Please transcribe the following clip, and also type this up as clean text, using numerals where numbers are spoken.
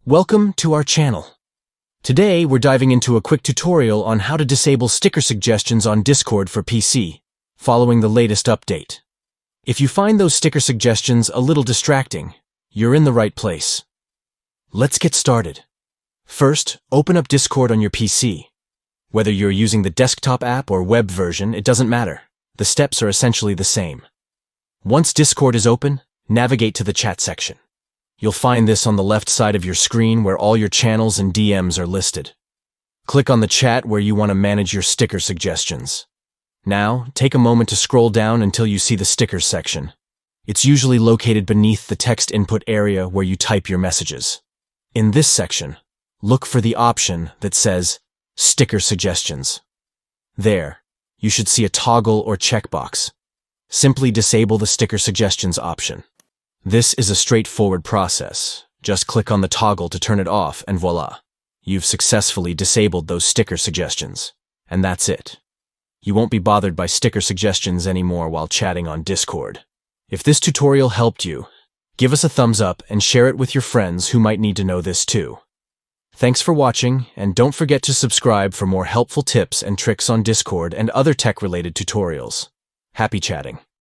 Welcome to our channel. Today we're diving into a quick tutorial on how to disable sticker suggestions on Discord for PC, following the latest update. If you find those sticker suggestions a little distracting, you're in the right place. Let's get started. First, open up Discord on your PC. Whether you're using the desktop app or web version, it doesn't matter. The steps are essentially the same. Once Discord is open, navigate to the chat section. You'll find this on the left side of your screen where all your channels and DMs are listed. Click on the chat where you want to manage your sticker suggestions. Now, take a moment to scroll down until you see the stickers section. It's usually located beneath the text input area where you type your messages. In this section, look for the option that says Sticker Suggestions. There, you should see a toggle or checkbox. Simply disable the Sticker Suggestions option. This is a straightforward process. Just click on the toggle to turn it off and voila! You've successfully disabled those sticker suggestions. And that's it. You won't be bothered by sticker suggestions anymore while chatting on Discord. If this tutorial helped you, give us a thumbs up and share it with your friends who might need to know this too. Thanks for watching, and don't forget to subscribe for more helpful tips and tricks on Discord and other tech-related tutorials. Happy chatting!